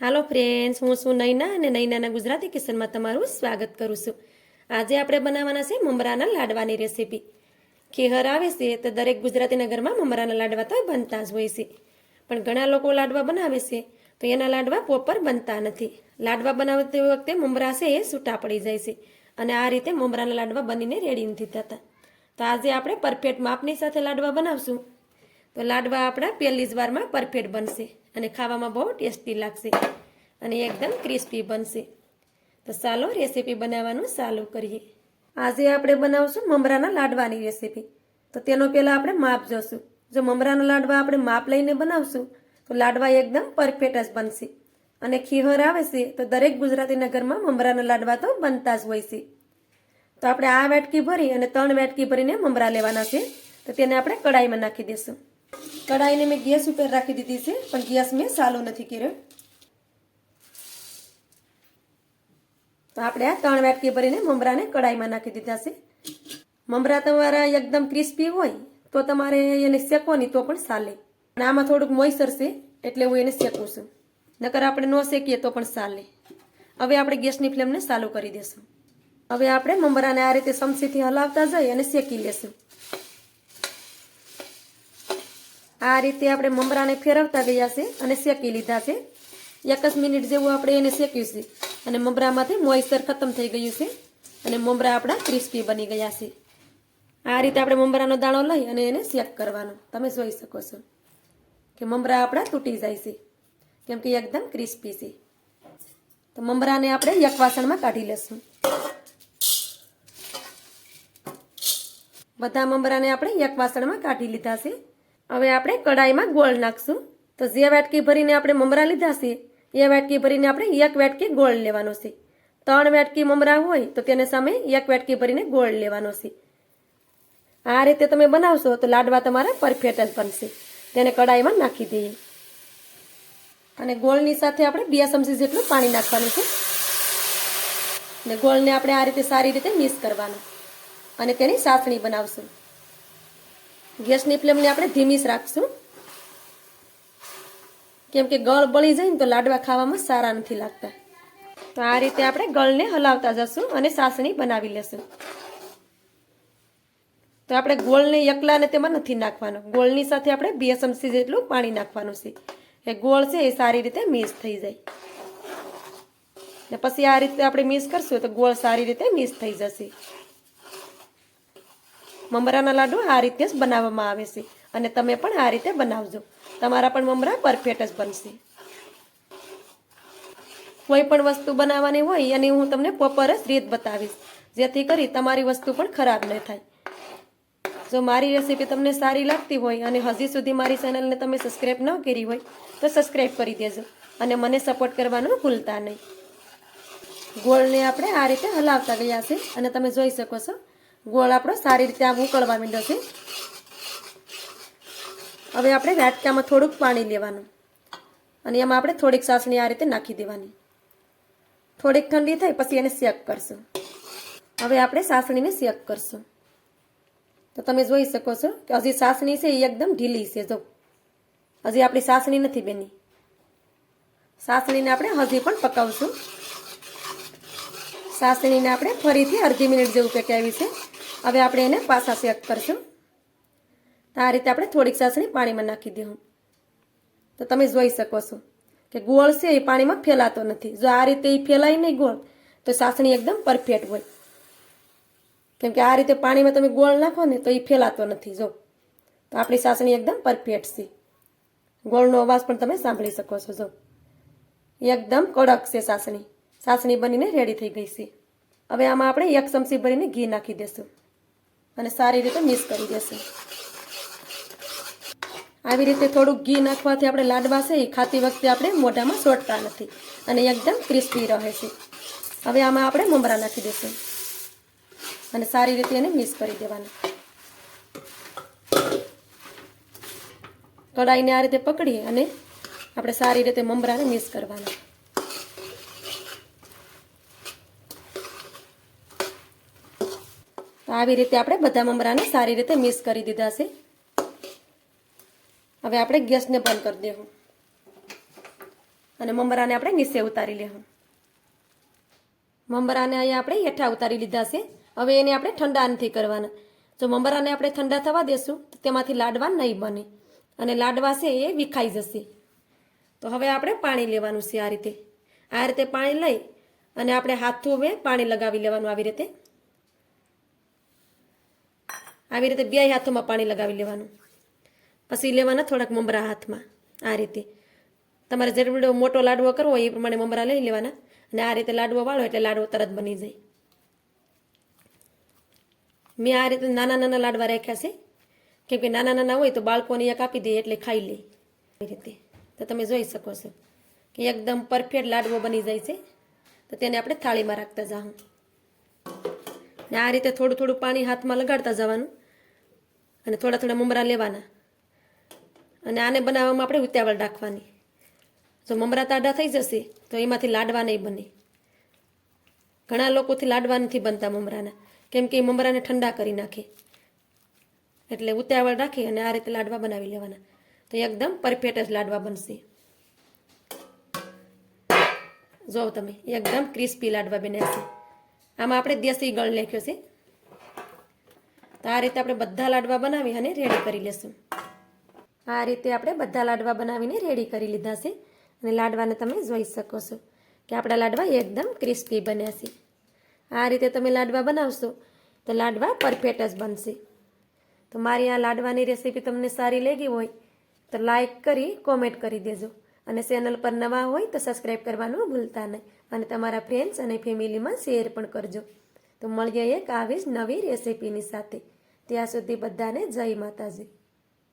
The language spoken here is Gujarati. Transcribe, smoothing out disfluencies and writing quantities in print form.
હાલો ફ્રેન્ડ્સ, હું છું નૈના અને નૈનાના ગુજરાતી કિચનમાં તમારું સ્વાગત કરું છું. આજે આપણે બનાવવાના છે મમરાના લાડવાની રેસીપી. ખીહર આવે છે તો દરેક ગુજરાતીના ઘરમાં મમરાના લાડવા તો બનતા જ હોય છે, પણ ઘણા લોકો લાડવા બનાવે છે તો એના લાડવા પ્રોપર બનતા નથી. લાડવા બનાવતી વખતે મમરા છે એ છૂટા પડી જાય છે અને આ રીતે મમરાના લાડવા બનીને રેડી નથી થતા. તો આજે આપણે પરફેક્ટ માપની સાથે લાડવા બનાવશું તો લાડવા આપણા પહેલી જ વારમાં પરફેક્ટ બનશે અને ખાવામાં બહુ ટેસ્ટી લાગશે અને એકદમ ક્રિસ્પી બનશે. તો ચાલો રેસીપી બનાવવાનું ચાલુ કરીએ. આજે આપણે બનાવશું મમરાના લાડવાની રેસીપી. તો તેનો પહેલાં આપણે માપ જોશું. જો મમરાના લાડવા આપણે માપ લઈને બનાવશું તો લાડવા એકદમ પરફેક્ટ જ બનશે અને ખીહર આવે છે તો દરેક ગુજરાતીના ઘરમાં મમરાના લાડવા તો બનતા જ હોય છે. તો આપણે આ વેટકી ભરી અને 3 વેટકી ભરીને મમરા લેવાના છે. તો તેને આપણે કડાઈમાં નાખી દઈશું. કડાઈને મેં ગેસ ઉપર રાખી દીધી છે, પણ ગેસ મેં ચાલુ નથી કર્યો. તો આપણે આ 3 વાટકી ભરીને મમરાને કડાઈમાં નાખી દીધા છે. મમરા તમારા એકદમ ક્રિસ્પી હોય તો તમારે એને શેકવાની તો પણ ચાલે, પણ આમાં થોડુંક મોઈસર છે એટલે હું એને શેકું છું, નકર આપણે ન શેકીએ તો પણ ચાલે. હવે આપણે ગેસની ફ્લેમને ચાલુ કરી દઈશું. હવે આપણે મમરાને આ રીતે ચમચીથી હલાવતા જઈ અને શેકી લેશું. આ રીતે આપણે મમરાને ફેરવતા ગયા છે અને શેકી લીધા છે. 1 મિનિટ જેવું આપણે એને શેક્યું છે અને મમરામાંથી મોઈસ્ચર ખતમ થઈ ગયું છે અને મમરા આપણા ક્રિસ્પી બની ગયા છે. આ રીતે આપણે મમરાનો દાણો લઈ અને એને શેક કરવાનો. તમે જોઈ શકો છો કે મમરા આપણા તૂટી જાય છે કેમ કે એકદમ ક્રિસ્પી છે. તો મમરાને આપણે એક વાસણમાં કાઢી લેશું. બધા મમરાને આપણે એક વાસણમાં કાઢી લીધા છે. હવે આપણે કડાઈમાં ગોળ નાખશું. તો જે વાટકી ભરીને આપણે મમરા લીધા છે એ વાટકી ભરીને આપણે 1 વાટકી ગોળ લેવાનો છે. 3 વાટકી મમરા હોય તો તેને સામે 1 વાટકી ભરીને ગોળ લેવાનો છે. આ રીતે તમે બનાવશો તો લાડવા તમારા પરફેક્ટ જ બનશે. તેને કડાઈમાં નાખી દઈએ અને ગોળની સાથે આપણે 2 ચમચી જેટલું પાણી નાખવાનું છે અને ગોળને આપણે આ રીતે સારી રીતે મિક્સ કરવાનો અને તેની ચાસણી બનાવશું. ગેસની ફ્લેમને આપણે ધીમી જ રાખશું કેમ કે ગળ બળી જાય ને તો લાડવા ખાવામાં સારા નથી લાગતા. તો આ રીતે આપણે ગળને હલાવતા જશું અને ચાસણી બનાવી લેશું. તો આપણે ગોળને એકલાને તેમાં નથી નાખવાનો, ગોળની સાથે આપણે 2 ચમચી જેટલું પાણી નાખવાનું છે. એ ગોળ છે એ સારી રીતે મિક્સ થઈ જાય ને પછી આ રીતે આપણે મિક્સ કરશું તો ગોળ સારી રીતે મિક્સ થઈ જશે. મમરાના લાડુ આ રીતે જ બનાવવામાં આવે છે અને તમે પણ આ રીતે બનાવજો. તમારા પણ મમરા પરફેક્ટ જ બનશે. કોઈ પણ વસ્તુ બનાવવાની હોય એની હું તમને પ્રોપર જ રીત બતાવીશ જેથી કરી તમારી વસ્તુ પણ ખરાબ ન થાય. જો મારી રેસીપી તમને સારી લાગતી હોય અને હજી સુધી મારી ચેનલને તમે સબસ્ક્રાઈબ ન કરી હોય તો સબસ્ક્રાઈબ કરી દેજો અને મને સપોર્ટ કરવાનું ભૂલતા નહીં. ગોળને આપણે આ રીતે હલાવતા ગયા છે અને તમે જોઈ શકો છો ગોળ આપણો સારી રીતે આમ ઉકળવા માંડ્યો છે. હવે આપણે વાટકામાં થોડુંક પાણી લેવાનું અને એમાં આપણે થોડીક ચાસણી આ રીતે નાખી દેવાની. થોડીક ઠંડી થાય પછી એને શેક કરશું. હવે આપણે ચાસણીને શેક કરશું. તો તમે જોઈ શકો છો કે હજી ચાસણી છે એ એકદમ ઢીલી છે. જો હજી આપણી ચાસણી નથી બની. ચાસણીને આપણે હજી પણ પકાવશું. ચાસણીને આપણે ફરીથી અડધી મિનિટ જેવું પકાવી છે. હવે આપણે એને પાછા શેક કરશું. તો આ રીતે આપણે થોડીક ચાસણી પાણીમાં નાખી દઉં. તો તમે જોઈ શકો છો કે ગોળ છે એ પાણીમાં ફેલાતો નથી. જો આ રીતે એ ફેલાય નહીં ગોળ તો ચાસણી એકદમ પરફેક્ટ હોય, કેમ કે આ રીતે પાણીમાં તમે ગોળ નાખો ને તો એ ફેલાતો નથી. જો તો આપણી ચાસણી એકદમ પરફેક્ટ છે. ગોળનો અવાજ પણ તમે સાંભળી શકો છો. જો એકદમ કડક છે ચાસણી. ચાસણી બનીને રેડી થઈ ગઈ છે. હવે આમાં આપણે 1 ચમચી ભરીને ઘી નાખી દઈશું અને સારી રીતે મિક્સ કરી દઈશું. આવી રીતે થોડુંક ઘી નાખવાથી આપણે લાડવા છે એ ખાતી વખતે આપણે મોઢામાં ચોંટતા નથી અને એકદમ ક્રિસ્પી રહે છે. હવે આમાં આપણે મમરા નાખી દઈશું અને સારી રીતે એને મિક્સ કરી દેવાનું. કડાઈને આ રીતે પકડી અને આપણે સારી રીતે મમરાને મિક્સ કરવાના. તો આવી રીતે આપણે બધા મમરાને સારી રીતે મિક્સ કરી દીધા છે. હવે આપણે ગેસને બંધ કરી દેવું અને મમરાને આપણે નીચે ઉતારી લેવું. મમરાને અહીંયા આપણે હેઠા ઉતારી લીધા છે. હવે એને આપણે ઠંડા નથી કરવાના. જો મમરાને આપણે ઠંડા થવા દેશું તો તેમાંથી લાડવા નહીં બને અને લાડવા છે એ વિખાઈ જશે. તો હવે આપણે પાણી લેવાનું છે. આ રીતે પાણી લઈ અને આપણે હાથું પાણી લગાવી લેવાનું. આવી રીતે બે હાથોમાં પાણી લગાવી લેવાનું. પછી લેવાના થોડાક મમરા હાથમાં. આ રીતે તમારે જેટલો મોટો લાડવો કરવો હોય એ પ્રમાણે મમરા લઈ લેવાના અને આ રીતે લાડવો વાળો એટલે લાડવો તરત બની જાય. મેં આ રીતે નાના નાના લાડવા રાખ્યા છે, કેમ કે નાના નાના હોય તો બાળકોને એક આપી દે એટલે ખાઈ લે. એ રીતે તો તમે જોઈ શકો છો કે એકદમ પરફેક્ટ લાડવો બની જાય છે. તો તેને આપણે થાળીમાં રાખતા જાઉં ને આ રીતે થોડું થોડું પાણી હાથમાં લગાડતા જવાનું અને થોડા થોડા મમરા લેવાના અને આને બનાવવામાં આપણે ઉતાવળ રાખવાની. જો મમરા તાડા થઈ જશે તો એમાંથી લાડવા નહીં બને. ઘણા લોકોથી લાડવા નથી બનતા મમરાના, કેમ કે એ મમરાને ઠંડા કરી નાખે. એટલે ઉતાવળ રાખી અને આ રીતે લાડવા બનાવી લેવાના તો એકદમ પરફેક્ટ જ લાડવા બનશે. જો તમે એકદમ ક્રિસ્પી લાડવા બન્યા છે. આમાં આપણે દેશી ગળ નાખ્યો છે. તો આ રીતે આપણે બધા લાડવા બનાવી અને રેડી કરી લેશું. આ રીતે આપણે બધા લાડવા બનાવીને રેડી કરી લીધા છે અને લાડવાને તમે જોઈ શકો છો કે આપણા લાડવા એકદમ ક્રિસ્પી બન્યા છે. આ રીતે તમે લાડવા બનાવશો તો લાડવા પરફેક્ટ જ બનશે. તો મારી આ લાડવાની રેસીપી તમને સારી લાગી હોય તો લાઈક કરી કોમેન્ટ કરી દેજો અને ચેનલ પર નવા હોય તો સબસ્ક્રાઈબ કરવાનું ભૂલતા નહીં અને તમારા ફ્રેન્ડ્સ અને ફેમિલીમાં શેર પણ કરજો. તો મળીએ એક આવી જ નવી રેસીપીની સાથે. ત્યાં સુધી બધાને જય માતાજી.